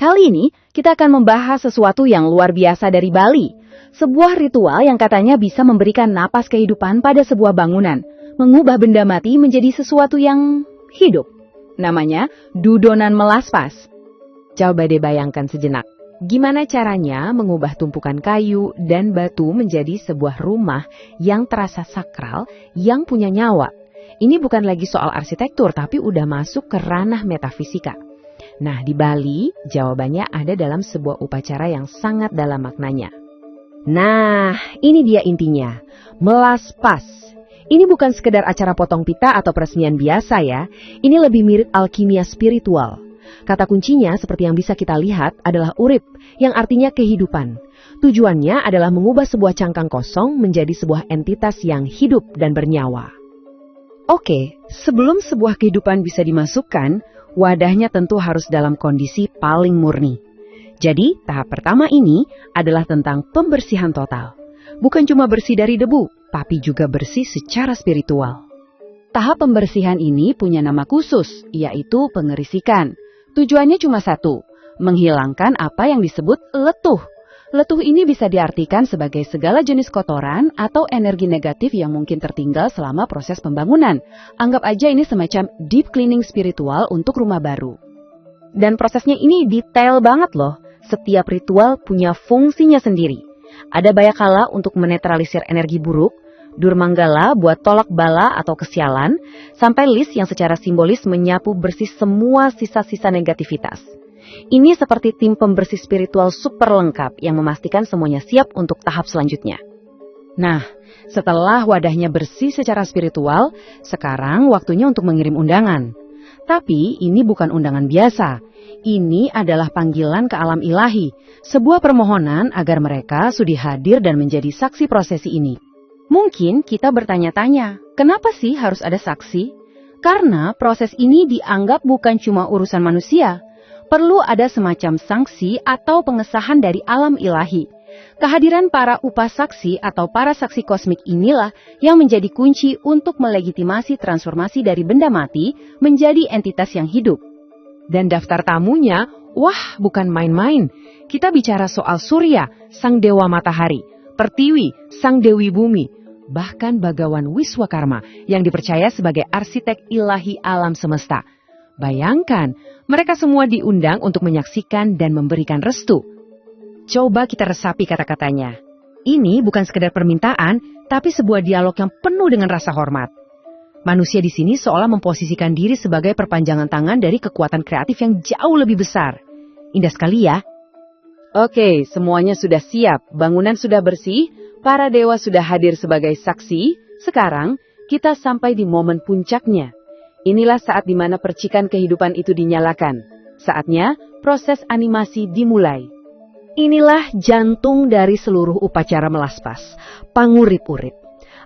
Kali ini, kita akan membahas sesuatu yang luar biasa dari Bali. Sebuah ritual yang katanya bisa memberikan napas kehidupan pada sebuah bangunan, mengubah benda mati menjadi sesuatu yang hidup. Namanya dudonan melaspas. Coba deh bayangkan sejenak. Gimana caranya mengubah tumpukan kayu dan batu menjadi sebuah rumah yang terasa sakral, yang punya nyawa? Ini bukan lagi soal arsitektur, tapi udah masuk ke ranah metafisika. Nah, di Bali, jawabannya ada dalam sebuah upacara yang sangat dalam maknanya. Nah, ini dia intinya. Melaspas. Ini bukan sekedar acara potong pita atau peresmian biasa ya. Ini lebih mirip alkimia spiritual. Kata kuncinya seperti yang bisa kita lihat adalah urip, yang artinya kehidupan. Tujuannya adalah mengubah sebuah cangkang kosong menjadi sebuah entitas yang hidup dan bernyawa. Oke, sebelum sebuah kehidupan bisa dimasukkan, wadahnya tentu harus dalam kondisi paling murni. Jadi, tahap pertama ini adalah tentang pembersihan total. Bukan cuma bersih dari debu, tapi juga bersih secara spiritual. Tahap pembersihan ini punya nama khusus, yaitu pengerisikan. Tujuannya cuma satu, menghilangkan apa yang disebut letuh. Letuh ini bisa diartikan sebagai segala jenis kotoran atau energi negatif yang mungkin tertinggal selama proses pembangunan. Anggap aja ini semacam deep cleaning spiritual untuk rumah baru. Dan prosesnya ini detail banget loh. Setiap ritual punya fungsinya sendiri. Ada bayakala untuk menetralisir energi buruk, durmanggala buat tolak bala atau kesialan, sampai lis yang secara simbolis menyapu bersih semua sisa-sisa negativitas. Ini seperti tim pembersih spiritual super lengkap yang memastikan semuanya siap untuk tahap selanjutnya. Nah, setelah wadahnya bersih secara spiritual, sekarang waktunya untuk mengirim undangan. Tapi ini bukan undangan biasa. Ini adalah panggilan ke alam ilahi, sebuah permohonan agar mereka sudi hadir dan menjadi saksi prosesi ini. Mungkin kita bertanya-tanya, kenapa sih harus ada saksi? Karena proses ini dianggap bukan cuma urusan manusia. Perlu ada semacam sanksi atau pengesahan dari alam ilahi. Kehadiran para upasaksi atau para saksi kosmik inilah yang menjadi kunci untuk melegitimasi transformasi dari benda mati menjadi entitas yang hidup. Dan daftar tamunya, wah bukan main-main. Kita bicara soal Surya, sang dewa matahari, Pertiwi, sang dewi bumi, bahkan Bhagawan Wiswakarma yang dipercaya sebagai arsitek ilahi alam semesta. Bayangkan, mereka semua diundang untuk menyaksikan dan memberikan restu. Coba kita resapi kata-katanya. Ini bukan sekedar permintaan, tapi sebuah dialog yang penuh dengan rasa hormat. Manusia di sini seolah memposisikan diri sebagai perpanjangan tangan dari kekuatan kreatif yang jauh lebih besar. Indah sekali ya. Oke, semuanya sudah siap, bangunan sudah bersih, para dewa sudah hadir sebagai saksi. Sekarang, kita sampai di momen puncaknya. Inilah saat di mana percikan kehidupan itu dinyalakan. Saatnya proses animasi dimulai. Inilah jantung dari seluruh upacara melaspas, pangurip-urip.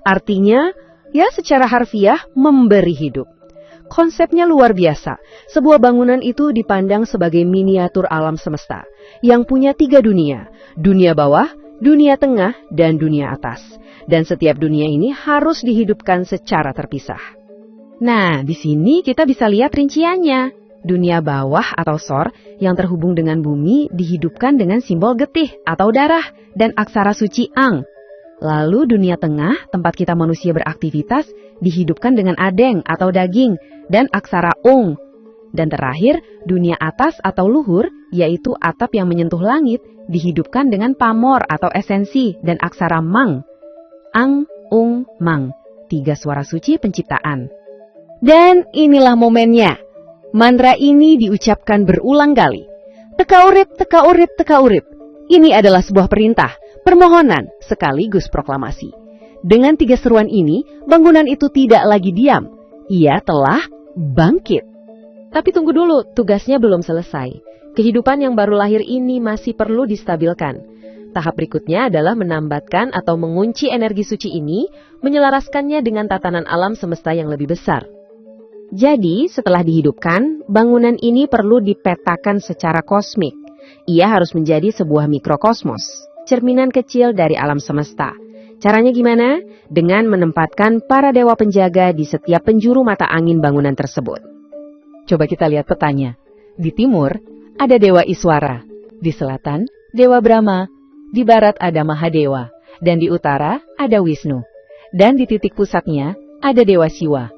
Artinya, ya secara harfiah memberi hidup. Konsepnya luar biasa. Sebuah bangunan itu dipandang sebagai miniatur alam semesta yang punya 3 dunia. Dunia bawah, dunia tengah, dan dunia atas. Dan setiap dunia ini harus dihidupkan secara terpisah. Nah, di sini kita bisa lihat rinciannya. Dunia bawah atau sor yang terhubung dengan bumi dihidupkan dengan simbol getih atau darah dan aksara suci ang. Lalu dunia tengah, tempat kita manusia beraktivitas, dihidupkan dengan adeng atau daging dan aksara ung. Dan terakhir, dunia atas atau luhur, yaitu atap yang menyentuh langit, dihidupkan dengan pamor atau esensi dan aksara mang. Ang, ung, mang. 3 suara suci penciptaan. Dan inilah momennya. Mantra ini diucapkan berulang kali. Teka urip, teka urip, teka urip. Ini adalah sebuah perintah, permohonan, sekaligus proklamasi. Dengan 3 seruan ini, bangunan itu tidak lagi diam. Ia telah bangkit. Tapi tunggu dulu, tugasnya belum selesai. Kehidupan yang baru lahir ini masih perlu distabilkan. Tahap berikutnya adalah menambatkan atau mengunci energi suci ini, menyelaraskannya dengan tatanan alam semesta yang lebih besar. Jadi, setelah dihidupkan, bangunan ini perlu dipetakan secara kosmik. Ia harus menjadi sebuah mikrokosmos, cerminan kecil dari alam semesta. Caranya gimana? Dengan menempatkan para dewa penjaga di setiap penjuru mata angin bangunan tersebut. Coba kita lihat petanya. Di timur, ada Dewa Iswara, di selatan Dewa Brahma, di barat ada Mahadewa, dan di utara ada Wisnu. Dan di titik pusatnya ada Dewa Siwa.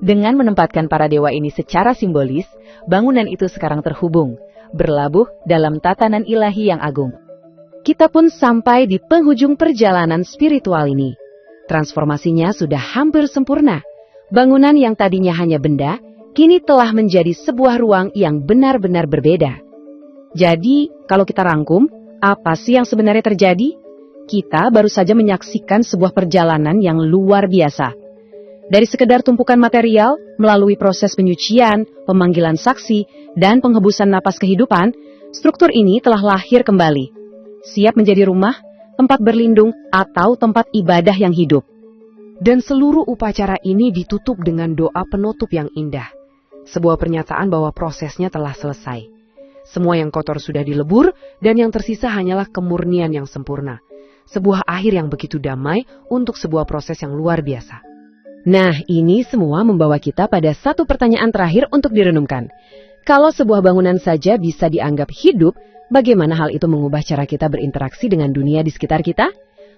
Dengan menempatkan para dewa ini secara simbolis, bangunan itu sekarang terhubung, berlabuh dalam tatanan ilahi yang agung. Kita pun sampai di penghujung perjalanan spiritual ini. Transformasinya sudah hampir sempurna. Bangunan yang tadinya hanya benda, kini telah menjadi sebuah ruang yang benar-benar berbeda. Jadi, kalau kita rangkum, apa sih yang sebenarnya terjadi? Kita baru saja menyaksikan sebuah perjalanan yang luar biasa. Dari sekedar tumpukan material, melalui proses penyucian, pemanggilan saksi, dan penghebusan napas kehidupan, struktur ini telah lahir kembali. Siap menjadi rumah, tempat berlindung, atau tempat ibadah yang hidup. Dan seluruh upacara ini ditutup dengan doa penutup yang indah. Sebuah pernyataan bahwa prosesnya telah selesai. Semua yang kotor sudah dilebur, dan yang tersisa hanyalah kemurnian yang sempurna. Sebuah akhir yang begitu damai untuk sebuah proses yang luar biasa. Nah, ini semua membawa kita pada satu pertanyaan terakhir untuk direnungkan. Kalau sebuah bangunan saja bisa dianggap hidup, bagaimana hal itu mengubah cara kita berinteraksi dengan dunia di sekitar kita?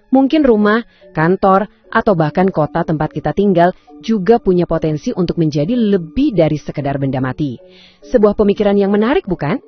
Mungkin rumah, kantor, atau bahkan kota tempat kita tinggal juga punya potensi untuk menjadi lebih dari sekedar benda mati. Sebuah pemikiran yang menarik, bukan?